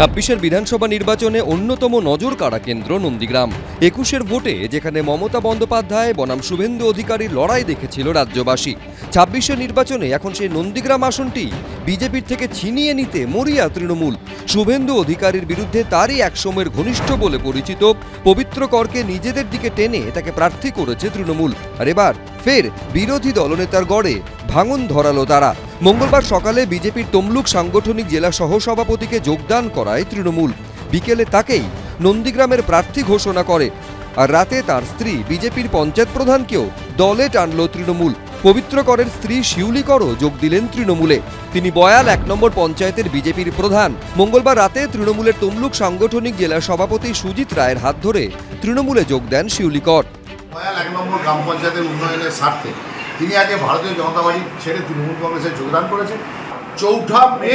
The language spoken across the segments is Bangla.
২৬-এর বিধানসভা নির্বাচনে অন্যতম নজর কাড়া কেন্দ্র নন্দীগ্রাম। ২১-এর ভোটে যেখানে মমতা বন্দ্যোপাধ্যায় বনাম শুভেন্দু অধিকারীর লড়াই দেখেছিল রাজ্যবাসী, ২৬-এর নির্বাচনে এখন সেই নন্দীগ্রাম আসনটি বিজেপির থেকে ছিনিয়ে নিতে মরিয়া তৃণমূল। শুভেন্দু অধিকারীর বিরুদ্ধে তারই একসময়ের ঘনিষ্ঠ বলে পরিচিত পবিত্র করকে নিজেদের দিকে টেনে তাকে প্রার্থী করেছে তৃণমূল। আর এবার ফের বিরোধী দলনেতার গড়ে ভাঙন ধরালো তারা। মঙ্গলবার সকালে বিজেপির তমলুক সাংগঠনিক জেলা সহসভাপতিকে যোগদান করায় তৃণমূল। বিকেলে তাকেই নন্দীগ্রামের প্রার্থী ঘোষণা করে, আর রাতে তার স্ত্রী বিজেপির পঞ্চায়েত প্রধানকেও দলে টানল তৃণমূল। পবিত্র করের স্ত্রী শিউলি করও যোগ দিলেন তৃণমূলে। তিনি বয়াল ১ নম্বর পঞ্চায়েতের বিজেপির প্রধান। মঙ্গলবার রাতে তৃণমূলের তমলুক সাংগঠনিক জেলা সভাপতি সুজিত রায়ের হাত ধরে তৃণমূলে যোগ দেন শিউলি কর। বয়াল ১ নম্বর গ্রাম পঞ্চায়েতের উন্নয়নের স্বার্থে তিনি আগে ভারতীয় জনতা পার্টি ছেড়ে তৃণমূল কংগ্রেসে যোগদান করেছেন। ৪ঠা মে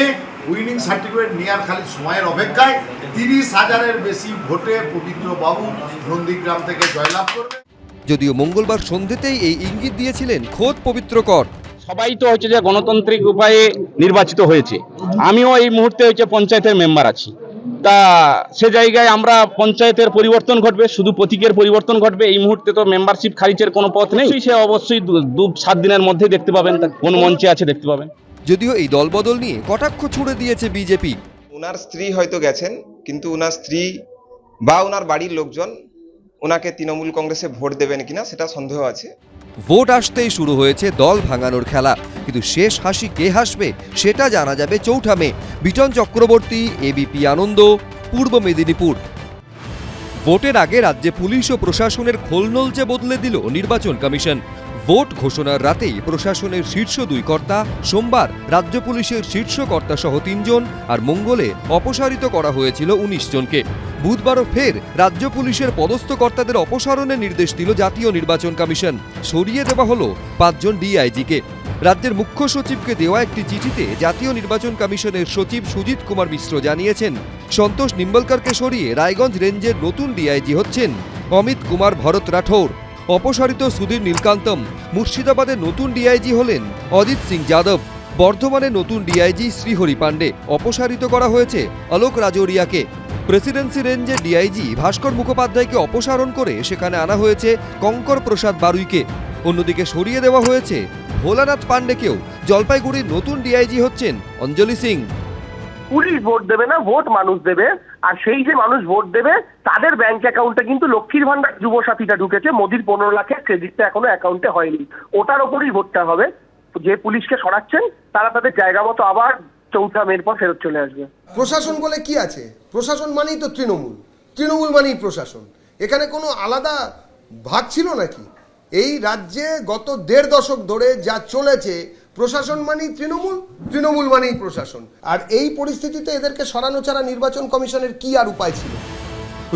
উইনিং সার্টিফিকেট নেওয়ার খালি সময়ের অপেক্ষায় ৩০,০০০-এর বেশি ভোটে পবিত্র বাবু নন্দীগ্রাম থেকে জয়লাভ করবে। যদিও মঙ্গলবার সন্ধ্যেতেই এই ইঙ্গিত দিয়েছিলেন খোদ পবিত্র কর। সবাই তো হচ্ছে যে গণতান্ত্রিক উপায়ে নির্বাচিত হয়েছে, আমিও এই মুহূর্তে হচ্ছে পঞ্চায়েতের মেম্বার আছি। তা সে জায়গায় আমরা পঞ্চায়েতের পরিবর্তন ঘটবে, শুধু প্রতীকের পরিবর্তন ঘটবে। এই মুহূর্তে তো মেম্বারশিপ খারিজের কোনো পথ নেই। সে অবশ্যই ২-৭ দিনের মধ্যে দেখতে পাবেন, কোন মঞ্চে আছে দেখতে পাবেন। যদিও এই দলবদল নিয়ে কটাক্ষ ছুড়ে দিয়েছে বিজেপি। ওনার স্ত্রী হয়তো গেছেন, কিন্তু ওনার স্ত্রী বা ওনার বাড়ির লোকজন ওনাকে তৃণমূল কংগ্রেসে ভোট দেবেন কিনা সেটা সন্দেহ আছে। ভোট আসতেই শুরু হয়েছে দল ভাঙানোর খেলা, কিন্তু শেষ হাসি কে হাসবে সেটা জানা যাবে ৪ঠা মে। বিজন চক্রবর্তী, এবিপি আনন্দ, পূর্ব মেদিনীপুর। ভোটের আগে রাজ্যে পুলিশ ও প্রশাসনের খোলনলচে বদলে দিল নির্বাচন কমিশন। ভোট ঘোষণার রাতেই প্রশাসনের শীর্ষ ২ কর্তা, সোমবার রাজ্য পুলিশের শীর্ষ কর্তা সহ ৩ জন, আর মঙ্গলে অপসারিত করা হয়েছিল ১৯ জনকে। বুধবারও ফের রাজ্য পুলিশের পদস্থ কর্তাদের অপসারণের নির্দেশ দিল জাতীয় নির্বাচন কমিশন। সরিয়ে দেওয়া হলো ৫ জন ডিআইজিকে। রাজ্যের মুখ্য সচিবকে দেওয়া একটি চিঠিতে জাতীয় নির্বাচন কমিশনের সচিব সুজিত কুমার মিশ্র জানিয়েছেন, সন্তোষ নিম্বলকরকে সরিয়ে রায়গঞ্জ রেঞ্জের নতুন ডিআইজি হচ্ছেন অমিত কুমার ভরত রাঠৌর। অপসারিত সুধীর নীলকান্তম। মুর্শিদাবাদের নতুন ডিআইজি হলেন অজিত সিং যাদব। বর্ধমানের নতুন ডিআইজি শ্রীহরি পাণ্ডে। অপসারিত করা হয়েছে অলোক রাজৌরিয়াকে। প্রেসিডেন্সি রেঞ্জের ডিআইজি ভাস্কর মুখোপাধ্যায়কে অপসারণ করে সেখানে আনা হয়েছে কঙ্কর প্রসাদ বারুইকে। অন্যদিকে সরিয়ে দেওয়া হয়েছে ভোলানাথ পাণ্ডেকেও। জলপাইগুড়ির নতুন ডিআইজি হচ্ছেন অঞ্জলি সিং। পুলিশ ভোট দেবে না, ভোট মানুষ দেবে। আর সেই যে মানুষ ভোট দেবে তাদের ব্যাংক অ্যাকাউন্টে কিন্তু লক্ষ্মীর ভান্ডার যুবসাথীটা ঢুকেছে, মোদির ১৫ লাখের ক্রেডিটটা এখনো অ্যাকাউন্টে হয়নি। ওটার ওপরই ভোটটা হবে। যে পুলিশকে সরাচ্ছেন তারা তাদের জায়গা মতো আবার ৪ঠা মের পর ফেরত চলে আসবে। প্রশাসন বলে কি আছে? প্রশাসন মানেই তো তৃণমূল, তৃণমূল মানেই প্রশাসন। এখানে কোনো আলাদা ভাগ ছিল নাকি? এই রাজ্যে গত ১.৫ দশক ধরে যা চলেছে, প্রশাসন মানেই তৃণমূল, তৃণমূল মানেই প্রশাসন। আর এই পরিস্থিতিতে এদেরকে সরানো ছাড়া নির্বাচন কমিশনের কি আর উপায় ছিল?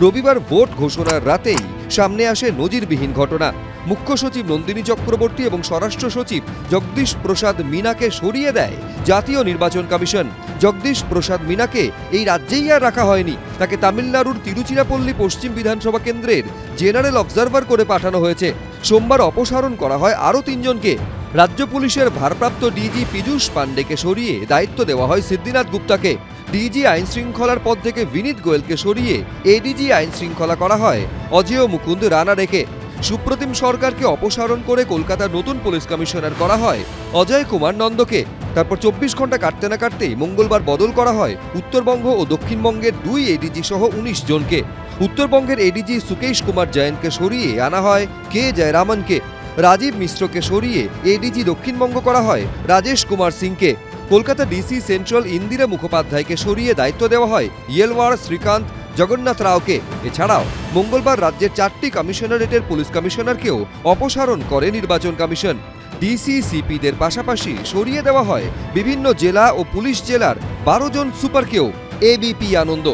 রবিবার ভোট ঘোষণার রাতেই সামনে আসে নজিরবিহীন ঘটনা। মুখ্য সচিব নন্দিনী চক্রবর্তী এবং স্বরাষ্ট্র সচিব জগদীশ প্রসাদ মিনাকে সরিয়ে দেয় জাতীয় নির্বাচন কমিশন। জগদীশ প্রসাদ মিনাকে এই রাজ্যেই আর রাখা হয়নি, তাকে তামিলনাড়ুর তিরুচিরাপল্লী পশ্চিম বিধানসভা কেন্দ্রের জেনারেল অবজারভার করে পাঠানো হয়েছে। সোমবার অপসারণ করা হয় আরও ৩ জনকে। রাজ্য পুলিশের ভারপ্রাপ্ত ডিজি পীযূষ পাণ্ডেকে সরিয়ে দায়িত্ব দেওয়া হয় সিদ্ধিনাথ গুপ্তাকে। ডিজি আইন শৃঙ্খলার পদ থেকে বিনীত গোয়েলকে সরিয়ে এডিজি আইন শৃঙ্খলা করা হয় অজেয় মুকুন্দ রানা রেখে। সুপ্রতিম সরকারকে অপসারণ করে কলকাতার নতুন পুলিশ কমিশনার করা হয় অজয় কুমার নন্দকে। তারপর ২৪ ঘন্টা কাটতে না কাটতেই মঙ্গলবার বদল করা হয় উত্তরবঙ্গ ও দক্ষিণবঙ্গের ২ এডিজি সহ ১৯ জনকে। উত্তরবঙ্গের এডিজি সুকেশ কুমার জৈনকে সরিয়ে আনা হয় কে জয়রামনকে। রাজীব মিশ্রকে সরিয়ে এডিজি দক্ষিণবঙ্গ করা হয় রাজেশ কুমার সিংকে। কলকাতা ডিসি সেন্ট্রাল ইন্দিরা মুখোপাধ্যায়কে সরিয়ে দায়িত্ব দেওয়া হয় ইয়েলওয়ার শ্রীকান্ত জগন্নাথ রাওকে। এছাড়াও মঙ্গলবার রাজ্যের ৪টি কমিশনারেটের পুলিশ কমিশনারকেও অপসারণ করে নির্বাচন কমিশন। ডিসি সিপিদের পাশাপাশি সরিয়ে দেওয়া হয় বিভিন্ন জেলা ও পুলিশ জেলার ১২ জন সুপারকেও। এবিপি আনন্দ।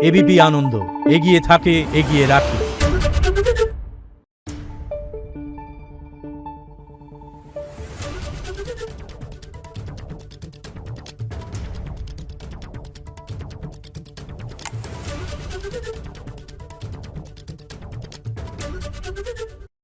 এবিপি আনন্দ, এগিয়ে থাকে, এগিয়ে রাখে।